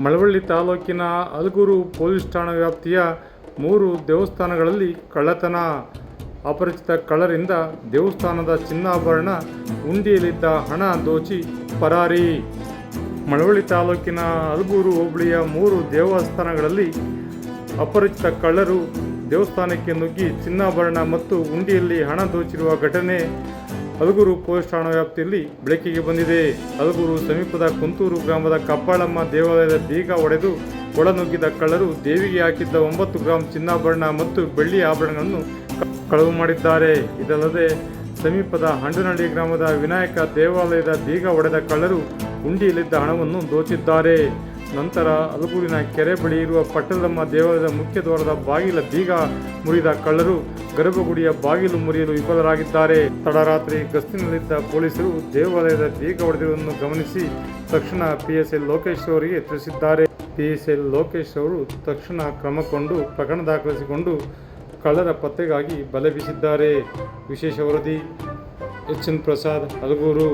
ಮಳವಳ್ಳಿ ತಾಲೂಕಿನ ಅಲಗೂರು ಪೊಲೀಸ್ ಠಾಣಾ ವ್ಯಾಪ್ತಿಯ 3 ದೇವಸ್ಥಾನಗಳಲ್ಲಿ ಕಳ್ಳತನ. ಅಪರಿಚಿತ ಕಳ್ಳರಿಂದ ದೇವಸ್ಥಾನದ ಚಿನ್ನಾಭರಣ, ಉಂಡಿಯಲ್ಲಿದ್ದ ಹಣ ದೋಚಿ ಪರಾರಿ. ಮಳವಳ್ಳಿ ತಾಲೂಕಿನ ಅಲಗೂರು ಹೋಬಳಿಯ 3 ದೇವಸ್ಥಾನಗಳಲ್ಲಿ ಅಪರಿಚಿತ ಕಳ್ಳರು ದೇವಸ್ಥಾನಕ್ಕೆ ನುಗ್ಗಿ ಚಿನ್ನಾಭರಣ ಮತ್ತು ಉಂಡಿಯಲ್ಲಿ ಹಣ ದೋಚಿರುವ ಘಟನೆ ಅಲಗೂರು ಪೊಲೀಸ್ ಠಾಣಾ ವ್ಯಾಪ್ತಿಯಲ್ಲಿ ಬೆಳಕಿಗೆ ಬಂದಿದೆ. ಅಲಗೂರು ಸಮೀಪದ ಕುಂತೂರು ಗ್ರಾಮದ ಕಬ್ಬಾಳಮ್ಮ ದೇವಾಲಯದ ಬೀಗ ಒಡೆದು ಒಳನುಗ್ಗಿದ ಕಳ್ಳರು ದೇವಿಗೆ ಹಾಕಿದ್ದ 9 ಗ್ರಾಂ ಚಿನ್ನಾಭರಣ ಮತ್ತು ಬೆಳ್ಳಿ ಆಭರಣಗಳನ್ನು ಕಳವು ಮಾಡಿದ್ದಾರೆ. ಇದಲ್ಲದೆ ಸಮೀಪದ ಹಂಡನಹಳ್ಳಿ ಗ್ರಾಮದ ವಿನಾಯಕ ದೇವಾಲಯದ ಬೀಗ ಒಡೆದ ಕಳ್ಳರು ಉಂಡಿಯಲ್ಲಿದ್ದ ಹಣವನ್ನು ದೋಚಿದ್ದಾರೆ. ನಂತರ ಅಲಗೂರಿನ ಕೆರೆ ಬಳಿ ಇರುವ ಪಟ್ಟದಮ್ಮ ದೇವಾಲಯದ ಮುಖ್ಯ ದ್ವಾರದ ಬಾಗಿಲ ಬೀಗ ಮುರಿದ ಕಳ್ಳರು ಗರ್ಭಗುಡಿಯ ಬಾಗಿಲು ಮುರಿಯಲು ವಿಫಲರಾಗಿದ್ದಾರೆ. ತಡರಾತ್ರಿ ಗಸ್ತಿನಲ್ಲಿದ್ದ ಪೊಲೀಸರು ದೇವಾಲಯದ ಬೀಗ ಹೊಡೆದಿರುವುದನ್ನು ಗಮನಿಸಿ ತಕ್ಷಣ PSI ಲೋಕೇಶ್ ಅವರಿಗೆ ತಿಳಿಸಿದ್ದಾರೆ. PSI ಲೋಕೇಶ್ ಅವರು ತಕ್ಷಣ ಕ್ರಮಗೊಂಡು ಪ್ರಕರಣ ದಾಖಲಿಸಿಕೊಂಡು ಕಳ್ಳರ ಪತ್ತೆಗಾಗಿ ಬಲೆ ಬೀಸಿದ್ದಾರೆ. ವಿಶೇಷ ವರದಿ HN ಪ್ರಸಾದ್, ಅಲಗೂರು.